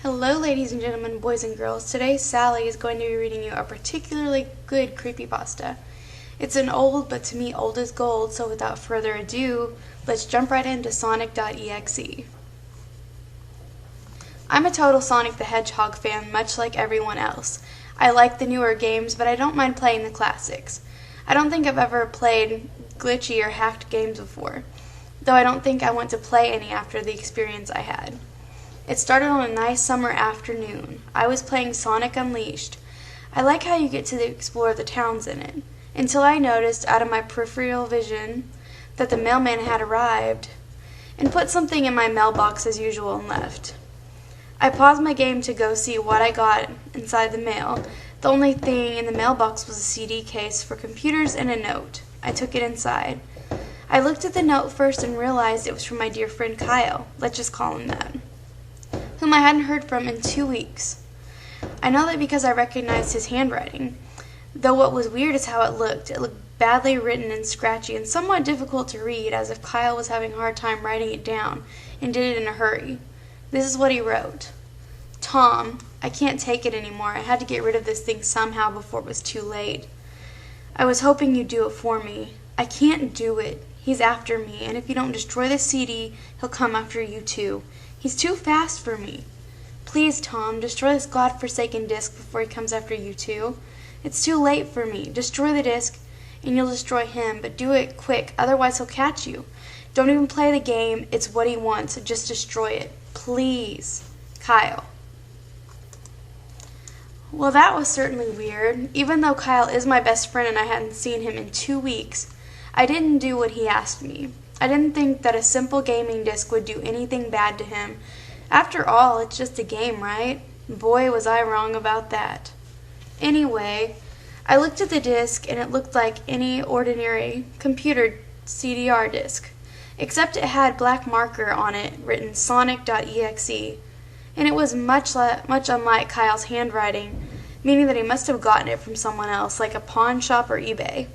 Hello ladies and gentlemen, boys and girls. Today Sally is going to be reading you a particularly good creepypasta. It's an old, but to me old as gold, so without further ado, let's jump right into sonic.exe. I'm a total Sonic the Hedgehog fan, much like everyone else. I like the newer games, but I don't mind playing the classics. I don't think I've ever played glitchy or hacked games before, though I don't think I want to play any after the experience I had. It started on a nice summer afternoon. I was playing Sonic Unleashed. I like how you get to explore the towns in it, until I noticed out of my peripheral vision that the mailman had arrived and put something in my mailbox as usual and left. I paused my game to go see what I got inside the mail. The only thing in the mailbox was a CD case for computers and a note. I took it inside. I looked at the note first and realized it was from my dear friend Kyle. Let's just call him that, whom I hadn't heard from in 2 weeks. I know that because I recognized his handwriting, though what was weird is how it looked. It looked badly written and scratchy and somewhat difficult to read, as if Kyle was having a hard time writing it down and did it in a hurry. This is what he wrote. Tom, I can't take it anymore. I had to get rid of this thing somehow before it was too late. I was hoping you'd do it for me. I can't do it. He's after me, and if you don't destroy the CD, he'll come after you too. He's too fast for me. Please, Tom, destroy this godforsaken disc before he comes after you too. It's too late for me. Destroy the disc, and you'll destroy him, but do it quick, otherwise he'll catch you. Don't even play the game. It's what he wants. Just destroy it. Please. Kyle. Well, that was certainly weird. Even though Kyle is my best friend and I hadn't seen him in 2 weeks, I didn't do what he asked me. I didn't think that a simple gaming disc would do anything bad to him. After all, it's just a game, right? Boy, was I wrong about that. Anyway, I looked at the disc and it looked like any ordinary computer CDR disc, except it had black marker on it written sonic.exe, and it was much unlike Kyle's handwriting, meaning that he must have gotten it from someone else, like a pawn shop or eBay.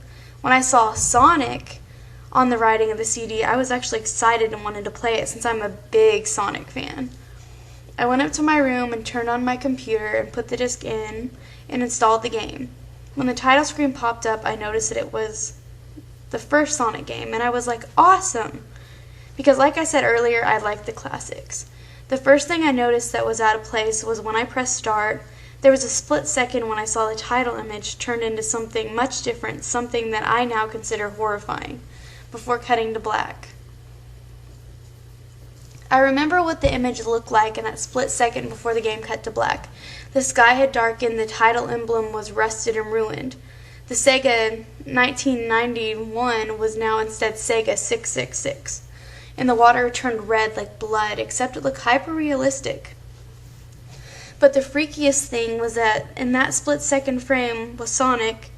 When I saw Sonic on the writing of the CD, I was actually excited and wanted to play it since I'm a big Sonic fan. I went up to my room and turned on my computer and put the disc in and installed the game. When the title screen popped up, I noticed that it was the first Sonic game, and I was like, awesome! Because like I said earlier, I like the classics. The first thing I noticed that was out of place was when I pressed start, there was a split second when I saw the title image turned into something much different, something that I now consider horrifying, before cutting to black. I remember what the image looked like in that split second before the game cut to black. The sky had darkened, the title emblem was rusted and ruined. The Sega 1991 was now instead Sega 666, and the water turned red like blood, except it looked hyper-realistic. But the freakiest thing was that in that split-second frame was Sonic.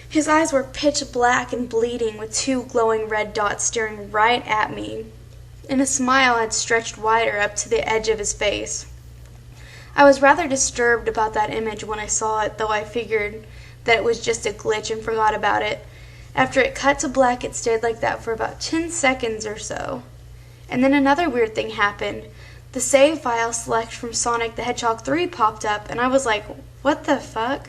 His eyes were pitch black and bleeding with 2 glowing red dots staring right at me, and a smile had stretched wider up to the edge of his face. I was rather disturbed about that image when I saw it, though I figured that it was just a glitch and forgot about it. After it cut to black, it stayed like that for about 10 seconds or so. And then another weird thing happened. The save file select from Sonic the Hedgehog 3 popped up, and I was like, what the fuck?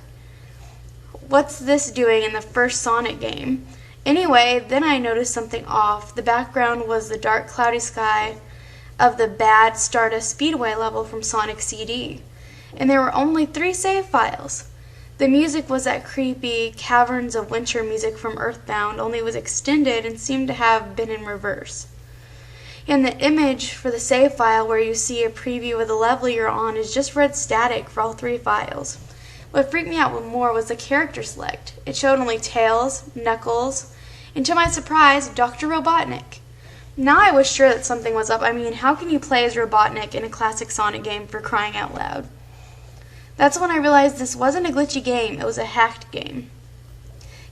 What's this doing in the first Sonic game? Anyway, then I noticed something off. The background was the dark, cloudy sky of the bad Stardust Speedway level from Sonic CD. And there were only 3 save files. The music was that creepy Caverns of Winter music from Earthbound, only it was extended and seemed to have been in reverse. And the image for the save file where you see a preview of the level you're on is just red static for all 3 files. What freaked me out more was the character select. It showed only Tails, Knuckles, and to my surprise, Dr. Robotnik. Now I was sure that something was up. I mean, how can you play as Robotnik in a classic Sonic game, for crying out loud? That's when I realized this wasn't a glitchy game, it was a hacked game.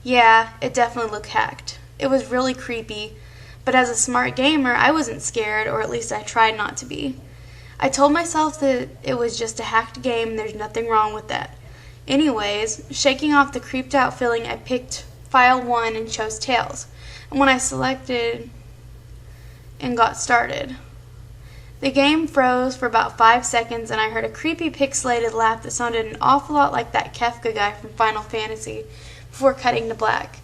Yeah, it definitely looked hacked. It was really creepy, but as a smart gamer, I wasn't scared, or at least I tried not to be. I told myself that it was just a hacked game, there's nothing wrong with that. Anyways, shaking off the creeped out feeling, I picked file 1 and chose Tails. And when I selected and got started, The game froze for about 5 seconds, and I heard a creepy pixelated laugh that sounded an awful lot like that Kefka guy from Final Fantasy before cutting to black.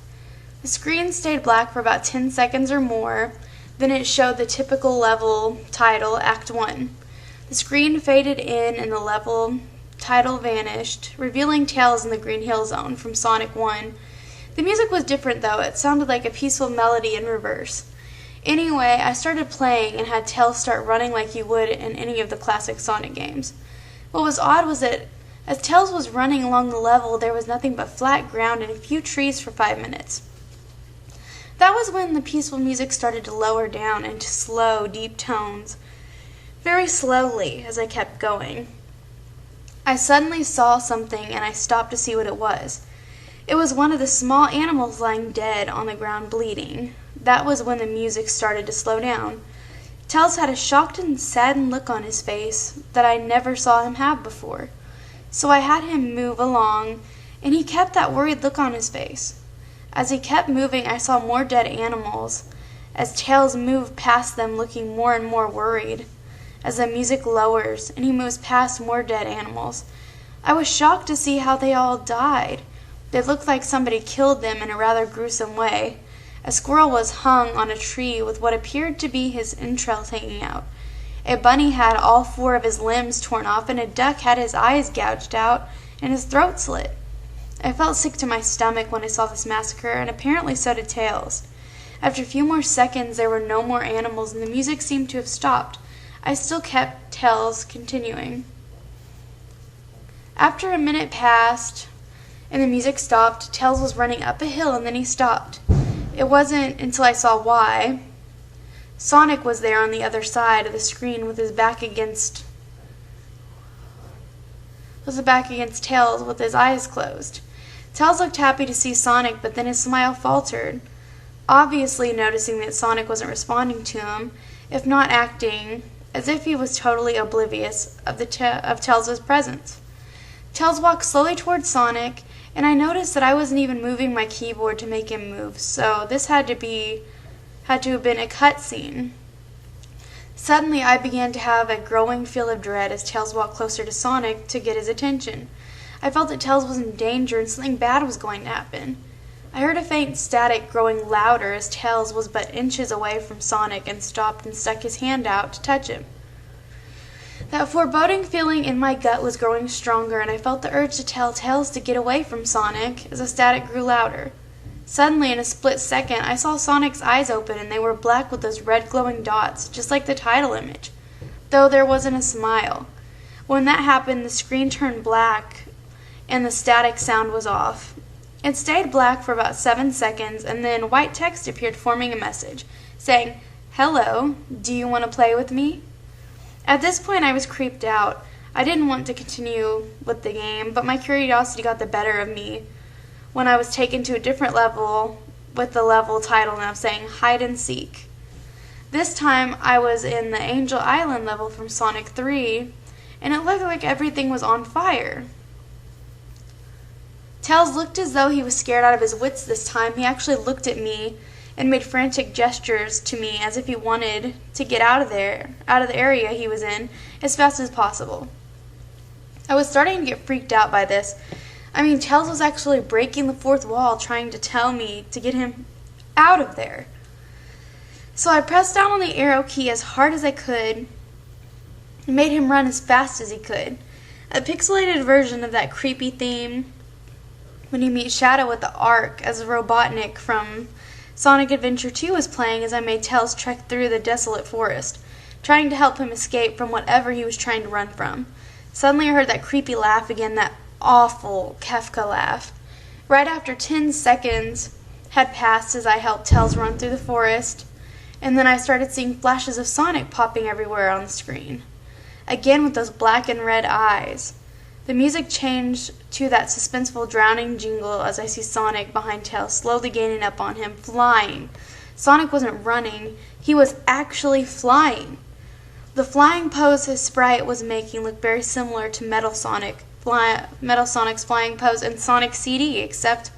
The screen stayed black for about 10 seconds or more, then it showed the typical level title, Act 1. The screen faded in and the level title vanished, revealing Tails in the Green Hill Zone from Sonic 1. The music was different though, it sounded like a peaceful melody in reverse. Anyway, I started playing and had Tails start running like you would in any of the classic Sonic games. What was odd was that as Tails was running along the level, there was nothing but flat ground and a few trees for 5 minutes. That was when the peaceful music started to lower down into slow, deep tones, very slowly as I kept going. I suddenly saw something and I stopped to see what it was. It was one of the small animals lying dead on the ground bleeding. That was when the music started to slow down. Tails had a shocked and saddened look on his face that I never saw him have before. So I had him move along, and he kept that worried look on his face. As he kept moving, I saw more dead animals, as Tails moved past them looking more and more worried. As the music lowers and he moves past more dead animals, I was shocked to see how they all died. They looked like somebody killed them in a rather gruesome way. A squirrel was hung on a tree with what appeared to be his entrails hanging out. A bunny had all 4 of his limbs torn off, and a duck had his eyes gouged out and his throat slit. I felt sick to my stomach when I saw this massacre, and apparently so did Tails. After a few more seconds, there were no more animals, and the music seemed to have stopped. I still kept Tails continuing. After a minute passed, and the music stopped, Tails was running up a hill, and then he stopped. It wasn't until I saw why. Sonic was there on the other side of the screen with his back against Tails with his eyes closed. Tails looked happy to see Sonic, but then his smile faltered, obviously noticing that Sonic wasn't responding to him, if not acting as if he was totally oblivious of Tails' presence. Tails walked slowly towards Sonic, and I noticed that I wasn't even moving my keyboard to make him move, so this had to have been a cutscene. Suddenly, I began to have a growing feel of dread as Tails walked closer to Sonic to get his attention. I felt that Tails was in danger and something bad was going to happen. I heard a faint static growing louder as Tails was but inches away from Sonic and stopped and stuck his hand out to touch him. That foreboding feeling in my gut was growing stronger, and I felt the urge to tell Tails to get away from Sonic as the static grew louder. Suddenly, in a split second, I saw Sonic's eyes open, and they were black with those red glowing dots, just like the title image, though there wasn't a smile. When that happened, the screen turned black, and the static sound was off. It stayed black for about 7 seconds, and then white text appeared forming a message, saying, "Hello, do you want to play with me?" At this point, I was creeped out. I didn't want to continue with the game, but my curiosity got the better of me when I was taken to a different level with the level title now saying Hide and Seek. This time, I was in the Angel Island level from Sonic 3, and it looked like everything was on fire. Tails looked as though he was scared out of his wits this time. He actually looked at me and made frantic gestures to me as if he wanted to get out of the area he was in, as fast as possible. I was starting to get freaked out by this. Tails was actually breaking the 4th wall, trying to tell me to get him out of there. So I pressed down on the arrow key as hard as I could and made him run as fast as he could. A pixelated version of that creepy theme when you meet Shadow at the Ark as Robotnik from Sonic Adventure 2 was playing as I made Tails trek through the desolate forest, trying to help him escape from whatever he was trying to run from. Suddenly I heard that creepy laugh again, that awful Kefka laugh. Right after 10 seconds had passed as I helped Tails run through the forest, and then I started seeing flashes of Sonic popping everywhere on the screen. Again with those black and red eyes. The music changed to that suspenseful drowning jingle as I see Sonic behind Tails slowly gaining up on him, flying. Sonic wasn't running, he was actually flying. The flying pose his sprite was making looked very similar to Metal Sonic's flying pose in Sonic CD, except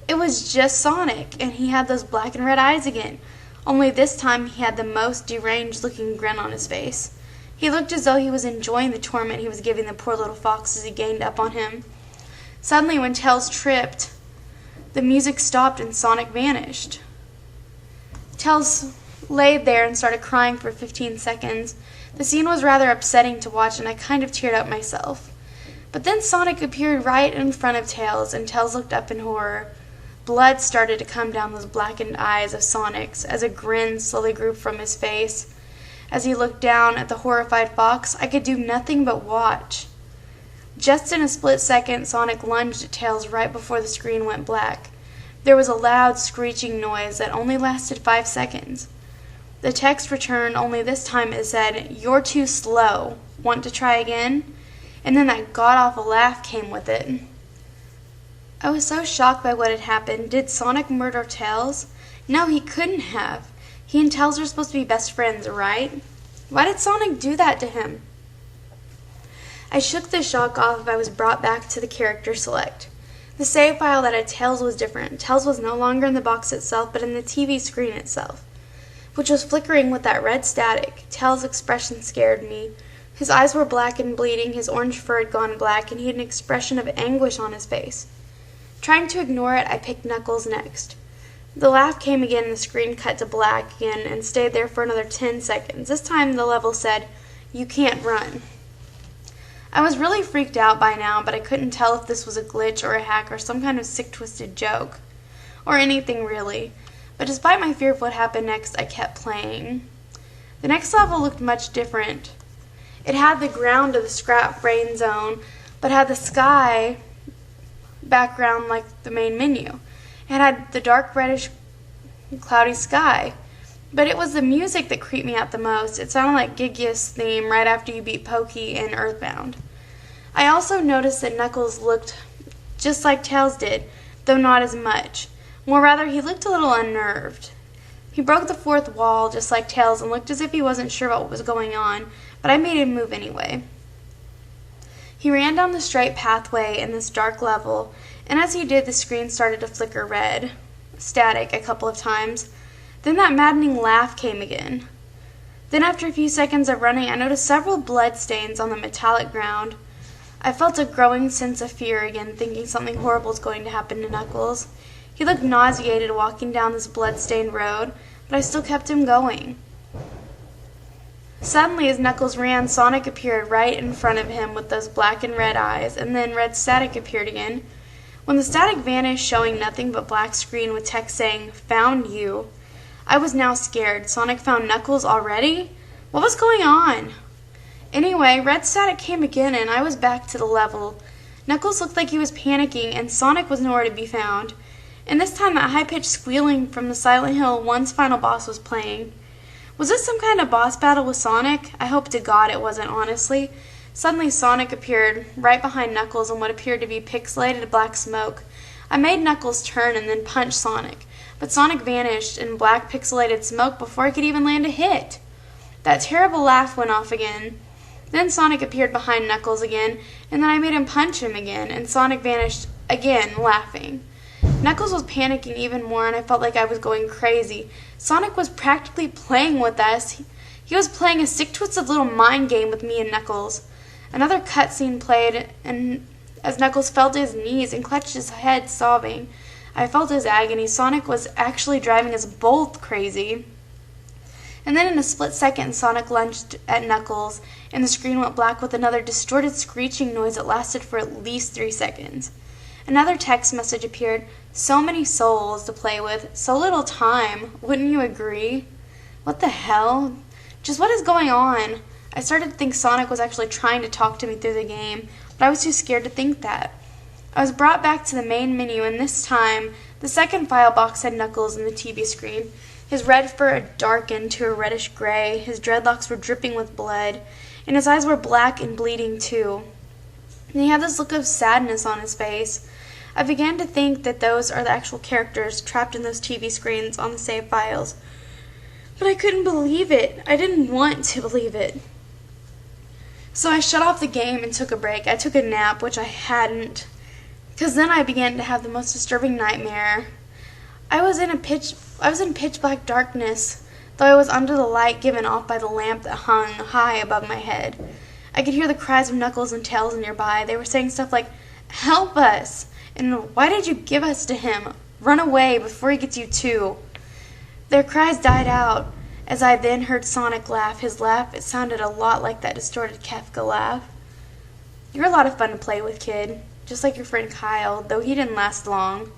it was just Sonic, and he had those black and red eyes again. Only this time he had the most deranged looking grin on his face. He looked as though he was enjoying the torment he was giving the poor little fox as he gained up on him. Suddenly, when Tails tripped, the music stopped and Sonic vanished. Tails laid there and started crying for 15 seconds. The scene was rather upsetting to watch, and I kind of teared up myself. But then Sonic appeared right in front of Tails, and Tails looked up in horror. Blood started to come down those blackened eyes of Sonic's as a grin slowly grew from his face. As he looked down at the horrified fox, I could do nothing but watch. Just in a split second, Sonic lunged at Tails right before the screen went black. There was a loud screeching noise that only lasted 5 seconds. The text returned, only this time it said, "You're too slow. Want to try again?" And then that god-awful laugh came with it. I was so shocked by what had happened. Did Sonic murder Tails? No, he couldn't have. He and Tails are supposed to be best friends, right? Why did Sonic do that to him? I shook the shock off as I was brought back to the character select. The save file that had Tails was different. Tails was no longer in the box itself, but in the TV screen itself, which was flickering with that red static. Tails' expression scared me. His eyes were black and bleeding, his orange fur had gone black, and he had an expression of anguish on his face. Trying to ignore it, I picked Knuckles next. The laugh came again and the screen cut to black again and stayed there for another 10 seconds. This time the level said, "You can't run." I was really freaked out by now, but I couldn't tell if this was a glitch or a hack or some kind of sick, twisted joke. Or anything, really. But despite my fear of what happened next, I kept playing. The next level looked much different. It had the ground of the scrap brain zone, but had the sky background like the main menu. It had the dark reddish cloudy sky. But it was the music that creeped me out the most. It sounded like Gigia's theme right after you beat Pokey in Earthbound. I also noticed that Knuckles looked just like Tails did, though not as much. More rather, he looked a little unnerved. He broke the fourth wall just like Tails and looked as if he wasn't sure about what was going on, but I made him move anyway. He ran down the straight pathway in this dark level, and as he did, the screen started to flicker red, static a couple of times. Then that maddening laugh came again. Then after a few seconds of running, I noticed several blood stains on the metallic ground. I felt a growing sense of fear again, thinking something horrible was going to happen to Knuckles. He looked nauseated walking down this blood-stained road, but I still kept him going. Suddenly, as Knuckles ran, Sonic appeared right in front of him with those black and red eyes, and then red static appeared again. When the static vanished, showing nothing but black screen with text saying, "Found you," I was now scared. Sonic found Knuckles already? What was going on? Anyway, red static came again and I was back to the level. Knuckles looked like he was panicking and Sonic was nowhere to be found. And this time that high-pitched squealing from the Silent Hill 1's final boss was playing. Was this some kind of boss battle with Sonic? I hope to God it wasn't, honestly. Suddenly Sonic appeared right behind Knuckles in what appeared to be pixelated black smoke. I made Knuckles turn and then punch Sonic. But Sonic vanished in black pixelated smoke before I could even land a hit. That terrible laugh went off again. Then Sonic appeared behind Knuckles again, and then I made him punch him again, and Sonic vanished again, laughing. Knuckles was panicking even more, and I felt like I was going crazy. Sonic was practically playing with us. He was playing a sick, twisted little mind game with me and Knuckles. Another cutscene played, and as Knuckles fell to his knees and clutched his head, sobbing. I felt his agony. Sonic was actually driving us both crazy. And then in a split second, Sonic lunged at Knuckles, and the screen went black with another distorted screeching noise that lasted for at least 3 seconds. Another text message appeared. "So many souls to play with, so little time. Wouldn't you agree?" What the hell? Just what is going on? I started to think Sonic was actually trying to talk to me through the game, but I was too scared to think that. I was brought back to the main menu, and this time, the second file box had Knuckles in the TV screen. His red fur had darkened to a reddish gray, his dreadlocks were dripping with blood, and his eyes were black and bleeding too. And he had this look of sadness on his face. I began to think that those are the actual characters trapped in those TV screens on the save files. But I couldn't believe it. I didn't want to believe it. So I shut off the game and took a break. I took a nap, which I hadn't. Because then I began to have the most disturbing nightmare. I was in pitch black darkness. though I was under the light given off by the lamp that hung high above my head. I could hear the cries of Knuckles and Tails nearby. They were saying stuff like, "Help us!" and "Why did you give us to him? Run away before he gets you too." Their cries died out as I then heard Sonic laugh. His laugh, it sounded a lot like that distorted Kefka laugh. "You're a lot of fun to play with, kid. Just like your friend Kyle, though he didn't last long."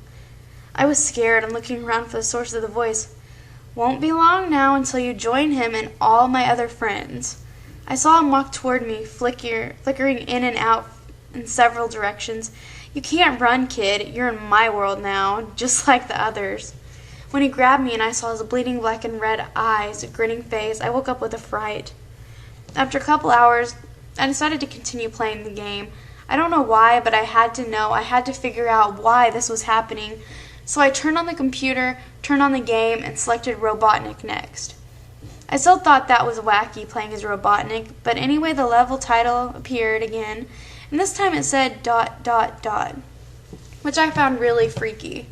I was scared and looking around for the source of the voice. "Won't be long now until you join him and all my other friends." I saw him walk toward me, flickering in and out in several directions. "You can't run, kid. You're in my world now, just like the others." When he grabbed me and I saw his bleeding black and red eyes, a grinning face, I woke up with a fright. After a couple hours, I decided to continue playing the game. I don't know why, but I had to know. I had to figure out why this was happening. So I turned on the computer, turned on the game, and selected Robotnik next. I still thought that was wacky, playing as Robotnik, but anyway, the level title appeared again, and this time it said ... which I found really freaky.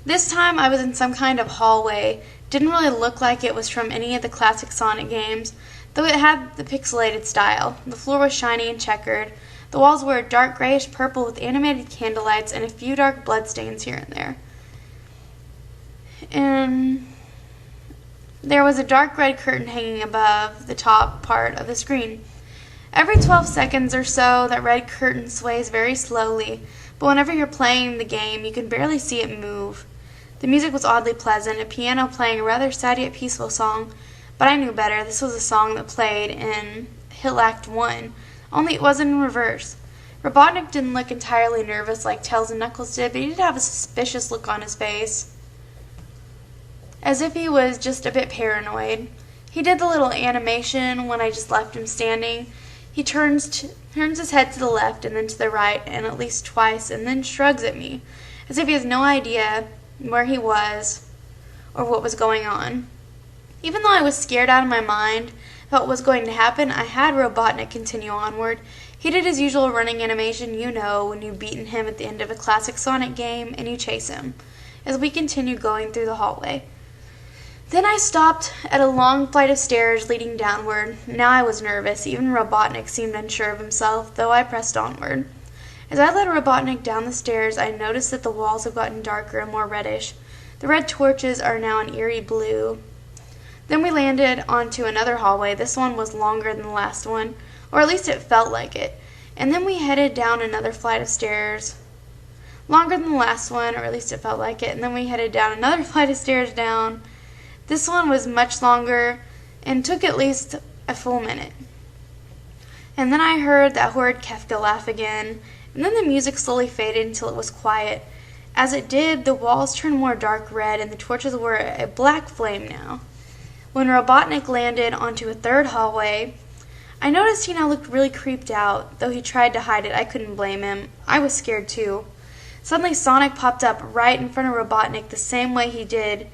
This time I was in some kind of hallway. Didn't really look like it was from any of the classic Sonic games, though it had the pixelated style. The floor was shiny and checkered. The walls were dark grayish purple with animated candlelights and a few dark bloodstains here and there. And there was a dark red curtain hanging above the top part of the screen. Every 12 seconds or so, that red curtain sways very slowly, but whenever you're playing the game, you can barely see it move. The music was oddly pleasant, a piano playing a rather sad yet peaceful song, but I knew better. This was a song that played in Hill Act 1, only it wasn't in reverse. Robotnik didn't look entirely nervous like Tails and Knuckles did, but he did have a suspicious look on his face, as if he was just a bit paranoid. He did the little animation when I just left him standing. He turns his head to the left and then to the right, and at least twice, and then shrugs at me, as if he has no idea where he was or what was going on. Even though I was scared out of my mind about what was going to happen, I had Robotnik continue onward. He did his usual running animation, you know, when you've beaten him at the end of a classic Sonic game and you chase him, as we continued going through the hallway. Then I stopped at a long flight of stairs leading downward. Now I was nervous. Even Robotnik seemed unsure of himself, though I pressed onward. As I led Robotnik down the stairs, I noticed that the walls have gotten darker and more reddish. The red torches are now an eerie blue. Then we landed onto another hallway. This one was longer than the last one, or at least it felt like it. And then we headed down another flight of stairs, longer than the last one, or at least it felt like it. And then we headed down another flight of stairs down. This one was much longer and took at least a full minute. And then I heard that horrid Kefka laugh again, and then the music slowly faded until it was quiet. As it did, the walls turned more dark red, and the torches were a black flame now. When Robotnik landed onto a third hallway, I noticed he now looked really creeped out. Though he tried to hide it, I couldn't blame him. I was scared too. Suddenly Sonic popped up right in front of Robotnik the same way he did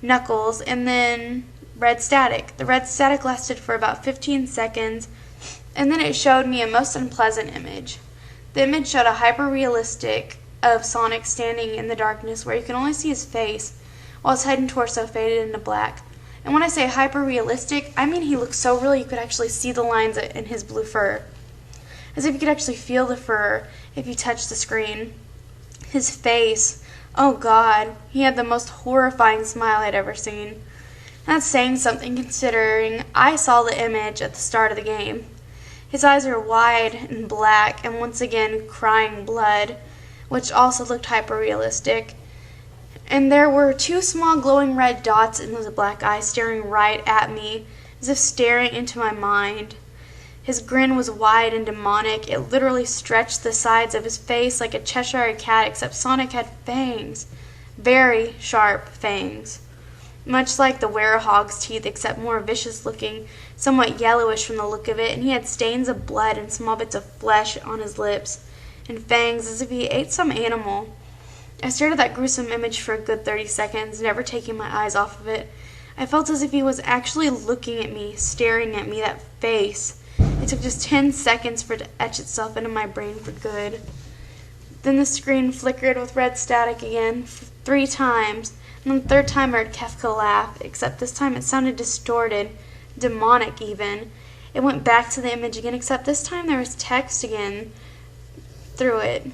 Knuckles, and then red static. The red static lasted for about 15 seconds, and then it showed me a most unpleasant image. The image showed a hyper-realistic of Sonic standing in the darkness where you can only see his face, while his head and torso faded into black. And when I say hyper-realistic, I mean he looked so real you could actually see the lines in his blue fur, as if you could actually feel the fur if you touched the screen. His face, oh God, he had the most horrifying smile I'd ever seen. That's saying something considering I saw the image at the start of the game. His eyes were wide and black and once again crying blood, which also looked hyper-realistic. And there were two small glowing red dots in those black eyes staring right at me, as if staring into my mind. His grin was wide and demonic. It literally stretched the sides of his face like a Cheshire cat, except Sonic had fangs. Very sharp fangs. Much like the werehog's teeth, except more vicious looking, somewhat yellowish from the look of it, and he had stains of blood and small bits of flesh on his lips, and fangs as if he ate some animal. I stared at that gruesome image for a good 30 seconds, never taking my eyes off of it. I felt as if he was actually looking at me, staring at me, that face. It took just 10 seconds for it to etch itself into my brain for good. Then the screen flickered with red static again 3 times, and And the third time I heard Kefka laugh, except this time it sounded distorted, demonic even. It went back to the image again, except this time there was text again through it.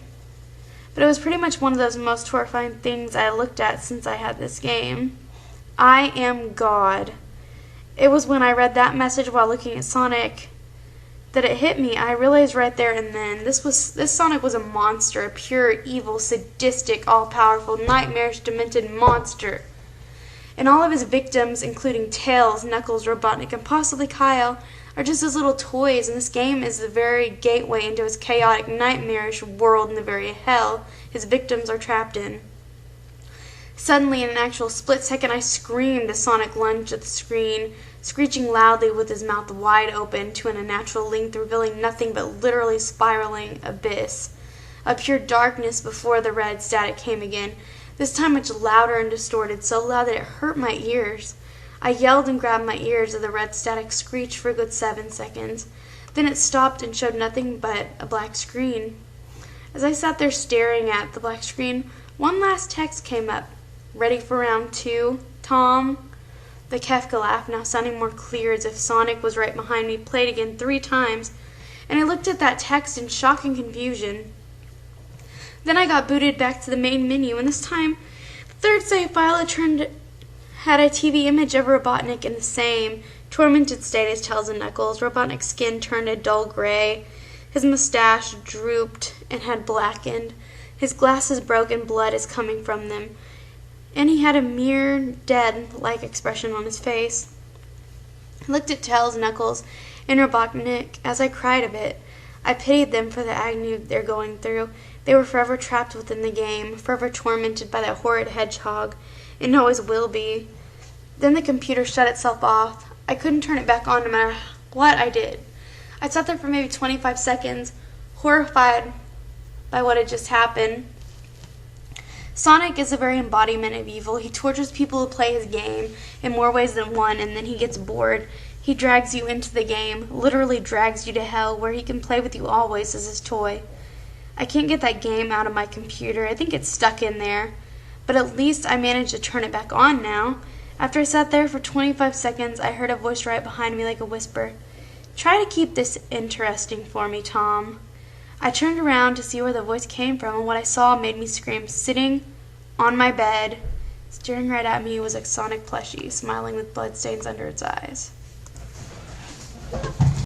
But it was pretty much one of those most horrifying things I looked at since I had this game. I am God. It was when I read that message while looking at Sonic that it hit me. I realized right there and then this Sonic was a monster, a pure, evil, sadistic, all-powerful, nightmarish, demented monster. And all of his victims, including Tails, Knuckles, Robotnik, and possibly Kyle, are just his little toys, and this game is the very gateway into his chaotic, nightmarish world and the very hell his victims are trapped in. Suddenly, in an actual split second, I screamed as Sonic lunged at the screen, screeching loudly with his mouth wide open to an unnatural length, revealing nothing but literally spiraling abyss. A pure darkness before the red static came again, this time much louder and distorted, so loud that it hurt my ears. I yelled and grabbed my ears as the red static screeched for a good 7 seconds. Then it stopped and showed nothing but a black screen. As I sat there staring at the black screen, one last text came up. Ready for round 2, Tom? The Kefka laugh, now sounding more clear as if Sonic was right behind me, played again 3 times, and I looked at that text in shock and confusion. Then I got booted back to the main menu, and this time the third save file had a TV image of Robotnik in the same tormented state as Tails and Knuckles. Robotnik's skin turned a dull gray. His mustache drooped and had blackened. His glasses broke and blood is coming from them. And he had a mere dead-like expression on his face. I looked at Tails, Knuckles, and Robotnik as I cried a bit. I pitied them for the agony they're going through. They were forever trapped within the game, forever tormented by that horrid hedgehog, and always will be. Then the computer shut itself off. I couldn't turn it back on no matter what I did. I sat there for maybe 25 seconds, horrified by what had just happened. Sonic is the very embodiment of evil. He tortures people who play his game in more ways than one, and then he gets bored. He drags you into the game, literally drags you to hell, where he can play with you always as his toy. I can't get that game out of my computer. I think it's stuck in there. But at least I managed to turn it back on now. After I sat there for 25 seconds, I heard a voice right behind me like a whisper. Try to keep this interesting for me, Tom. I turned around to see where the voice came from, and what I saw made me scream. Sitting on my bed, staring right at me, was a Sonic plushie, smiling with bloodstains under its eyes.